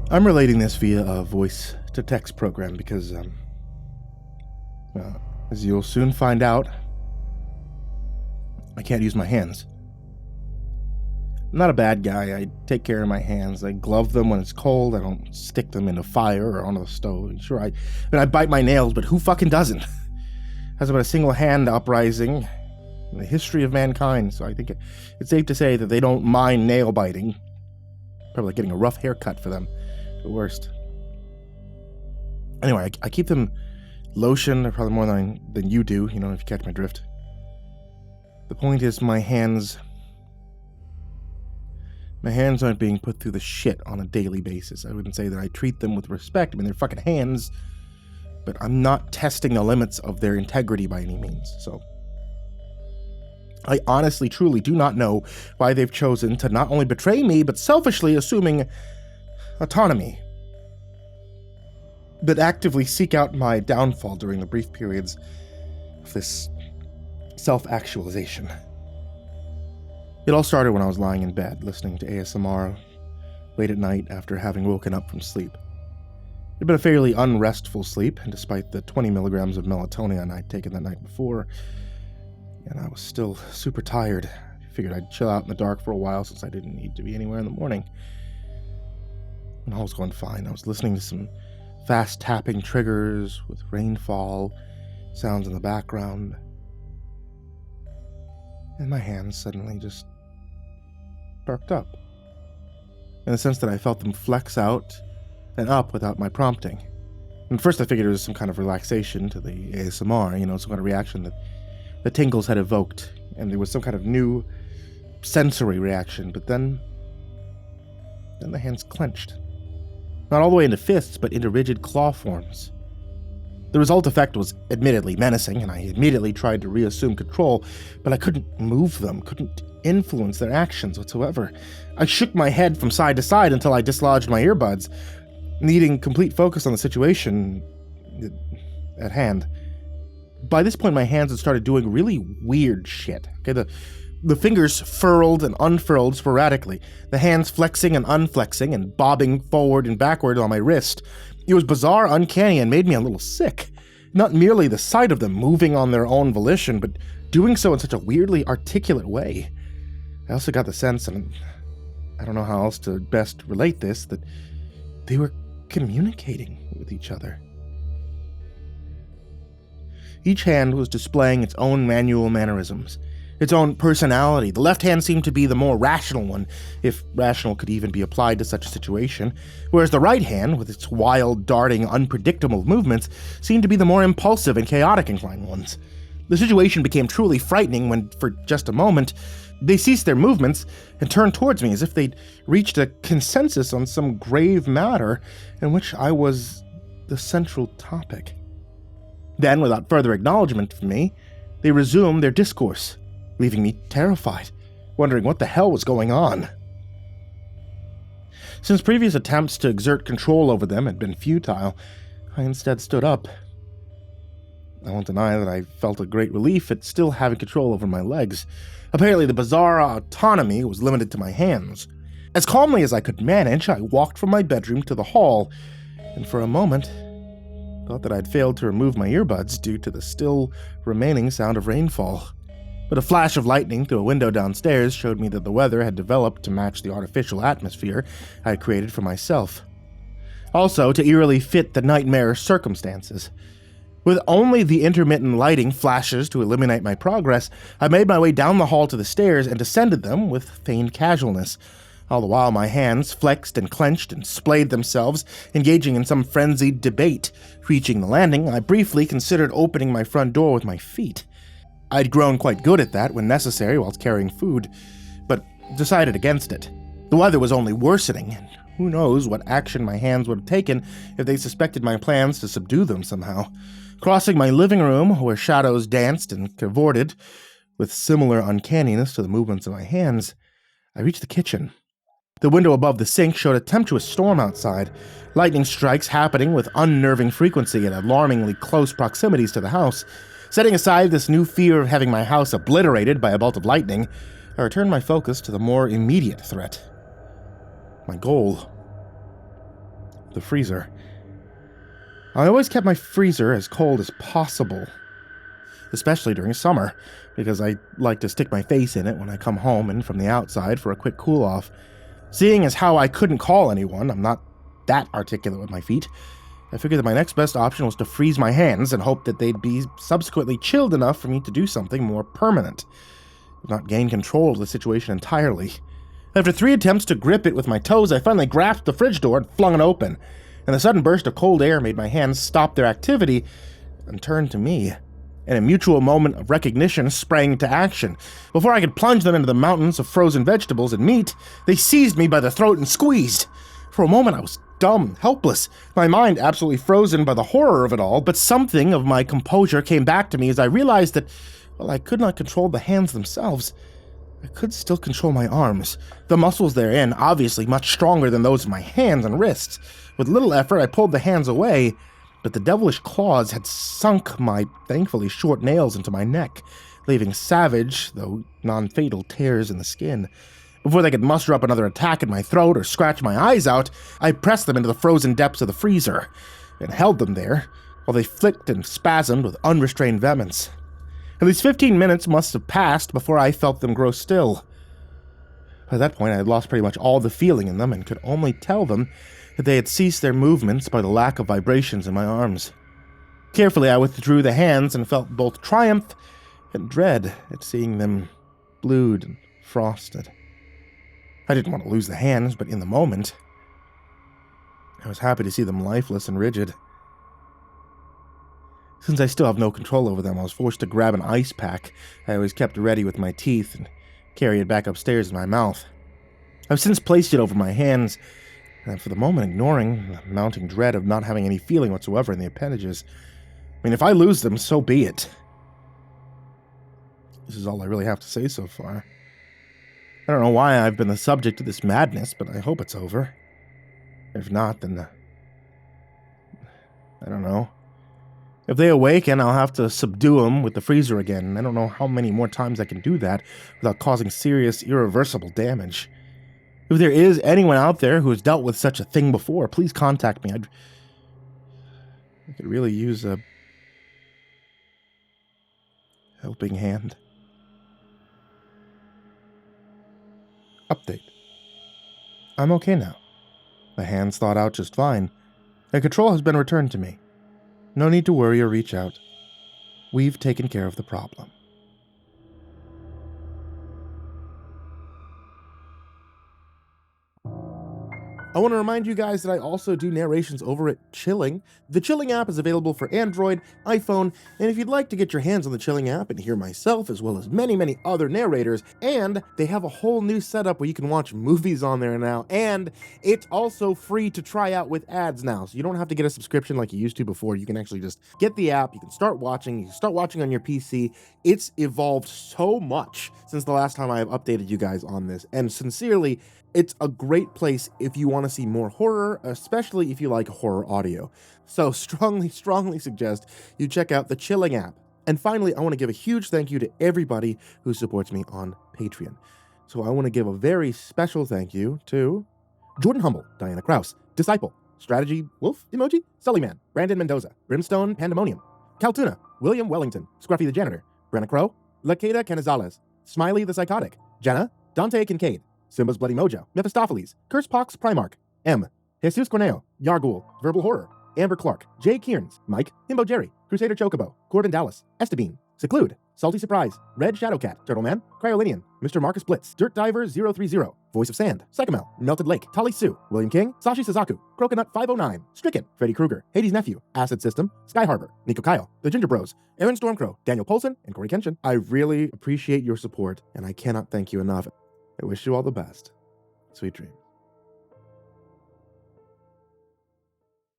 I'm relating this via a voice-to-text program because, as you'll soon find out, I can't use my hands. I'm not a bad guy. I take care of my hands. I glove them when it's cold. I don't stick them into fire or onto the stove. Sure, I bite my nails, but who fucking doesn't? Has about a single hand uprising in the history of mankind, so I think it's safe to say that they don't mind nail biting. Probably like getting a rough haircut for them. The worst. Anyway, I keep them lotion, probably more than you do, if you catch my drift. The point is, my hands aren't being put through the shit on a daily basis. I wouldn't say that I treat them with respect. I mean, they're fucking hands, but I'm not testing the limits of their integrity by any means, so I honestly, truly do not know why they've chosen to not only betray me, but selfishly assuming autonomy, but actively seek out my downfall during the brief periods of this self-actualization. It all started when I was lying in bed, listening to ASMR late at night after having woken up from sleep. It had been a fairly unrestful sleep, and despite the 20 milligrams of melatonin I'd taken the night before, and I was still super tired. I figured I'd chill out in the dark for a while since I didn't need to be anywhere in the morning. And all was going fine. I was listening to some fast tapping triggers with rainfall sounds in the background. And my hands suddenly just perked up, in the sense that I felt them flex out and up without my prompting. And first I figured it was some kind of relaxation to the ASMR, some kind of reaction that the tingles had evoked, and there was some kind of new sensory reaction, but then the hands clenched. Not all the way into fists, but into rigid claw forms. The result effect was admittedly menacing, and I immediately tried to reassume control, but I couldn't move them, couldn't influence their actions whatsoever. I shook my head from side to side until I dislodged my earbuds, needing complete focus on the situation at hand. By this point, my hands had started doing really weird shit. Okay, the fingers furled and unfurled sporadically, the hands flexing and unflexing and bobbing forward and backward on my wrist. It was bizarre, uncanny, and made me a little sick. Not merely the sight of them moving on their own volition, but doing so in such a weirdly articulate way. I also got the sense, and I don't know how else to best relate this, that they were communicating with each other. Each hand was displaying its own manual mannerisms, its own personality. The left hand seemed to be the more rational one, if rational could even be applied to such a situation, whereas the right hand, with its wild, darting, unpredictable movements, seemed to be the more impulsive and chaotic inclined ones. The situation became truly frightening when, for just a moment, they ceased their movements and turned towards me as if they'd reached a consensus on some grave matter in which I was the central topic. Then, without further acknowledgement from me, they resumed their discourse, leaving me terrified, wondering what the hell was going on. Since previous attempts to exert control over them had been futile, I instead stood up. I won't deny that I felt a great relief at still having control over my legs. Apparently, the bizarre autonomy was limited to my hands. As calmly as I could manage, I walked from my bedroom to the hall, and for a moment, thought that I'd failed to remove my earbuds due to the still remaining sound of rainfall. But a flash of lightning through a window downstairs showed me that the weather had developed to match the artificial atmosphere I had created for myself. Also, to eerily fit the nightmare circumstances. With only the intermittent lighting flashes to illuminate my progress, I made my way down the hall to the stairs and descended them with feigned casualness. All the while my hands flexed and clenched and splayed themselves, engaging in some frenzied debate. Reaching the landing, I briefly considered opening my front door with my feet. I'd grown quite good at that when necessary whilst carrying food, but decided against it. The weather was only worsening, and who knows what action my hands would have taken if they suspected my plans to subdue them somehow. Crossing my living room, where shadows danced and cavorted with similar uncanniness to the movements of my hands, I reached the kitchen. The window above the sink showed a tempestuous storm outside, lightning strikes happening with unnerving frequency at alarmingly close proximities to the house. Setting aside this new fear of having my house obliterated by a bolt of lightning, I returned my focus to the more immediate threat. My goal. the freezer. I always kept my freezer as cold as possible, especially during summer, because I like to stick my face in it when I come home and from the outside for a quick cool-off. Seeing as how I couldn't call anyone, I'm not that articulate with my feet, I figured that my next best option was to freeze my hands and hope that they'd be subsequently chilled enough for me to do something more permanent, if not gain control of the situation entirely. After 3 attempts to grip it with my toes, I finally grasped the fridge door and flung it open, and the sudden burst of cold air made my hands stop their activity and turn to me. In a mutual moment of recognition, sprang into action. Before I could plunge them into the mountains of frozen vegetables and meat, they seized me by the throat and squeezed. For a moment I was dumb, helpless, my mind absolutely frozen by the horror of it all, but something of my composure came back to me as I realized that, while I could not control the hands themselves, I could still control my arms, the muscles therein obviously much stronger than those of my hands and wrists. With little effort, I pulled the hands away, but the devilish claws had sunk my thankfully short nails into my neck, leaving savage, though non-fatal, tears in the skin. Before they could muster up another attack at my throat or scratch my eyes out, I pressed them into the frozen depths of the freezer, and held them there, while they flicked and spasmed with unrestrained vehemence. At least 15 minutes must have passed before I felt them grow still. By that point, I had lost pretty much all the feeling in them and could only tell them that they had ceased their movements by the lack of vibrations in my arms. Carefully, I withdrew the hands and felt both triumph and dread at seeing them blued and frosted. I didn't want to lose the hands, but in the moment, I was happy to see them lifeless and rigid. Since I still have no control over them, I was forced to grab an ice pack I always kept ready with my teeth and carry it back upstairs in my mouth. I've since placed it over my hands, and for the moment ignoring the mounting dread of not having any feeling whatsoever in the appendages. I mean, if I lose them, so be it. This is all I really have to say so far. I don't know why I've been the subject of this madness, but I hope it's over. If not, then I don't know. If they awaken, I'll have to subdue them with the freezer again. I don't know how many more times I can do that without causing serious, irreversible damage. If there is anyone out there who has dealt with such a thing before, please contact me. I could really use a helping hand. Update. I'm okay now. The hands thawed out just fine, and control has been returned to me. No need to worry or reach out. We've taken care of the problem. I want to remind you guys that I also do narrations over at Chilling. The Chilling app is available for Android, iPhone, and if you'd like to get your hands on the Chilling app and hear myself as well as many other narrators, and they have a whole new setup where you can watch movies on there now, and it's also free to try out with ads now, so you don't have to get a subscription like you used to before. You can actually just get the app, you can start watching on your PC. It's evolved so much since the last time I have updated you guys on this, and sincerely, it's a great place if you want to see more horror, especially if you like horror audio. So strongly suggest you check out the Chilling app. And finally, I want to give a huge thank you to everybody who supports me on Patreon. So I want to give a very special thank you to Jordan Humble, Diana Kraus, Disciple, Strategy Wolf Emoji, SullyMan, Brandon Mendoza, BrimstonePandemonium, Caltuna, William Wellington, Scruffy the Janitor, Brenna Crow, LaQueda Canizales, Smiley the Psychotic, Djenna, Dante Kinkade, SimbasBloodyMojo, Mephistopheles, CursepoxPrimarch, M, Jesus Cornejo, Yarghoul, VerbalHorror, Amber Clark, J. Kearns, Mike, himbojerry, CrusaderChocobo, Corbin Dallas, Estebean, Seclude, Salty Surprise, Red Shadowcat, Turtleman, Cryolinian, Mr. Marcus Blitz, Dirt Diver 030, Voice of Sand, Psychomel, Melted Lake, Tali Sue, William King, Sashi Suzaku, Croconut 509, Stricken, Freddy Krueger, Hades Nephew, Acid System, Sky Harbor, Nico Kyle, The Ginger Bros, Aaron Stormcrow, Daniel Polson, and Corey Kenshin. I really appreciate your support, and I cannot thank you enough. I wish you all the best. Sweet dreams.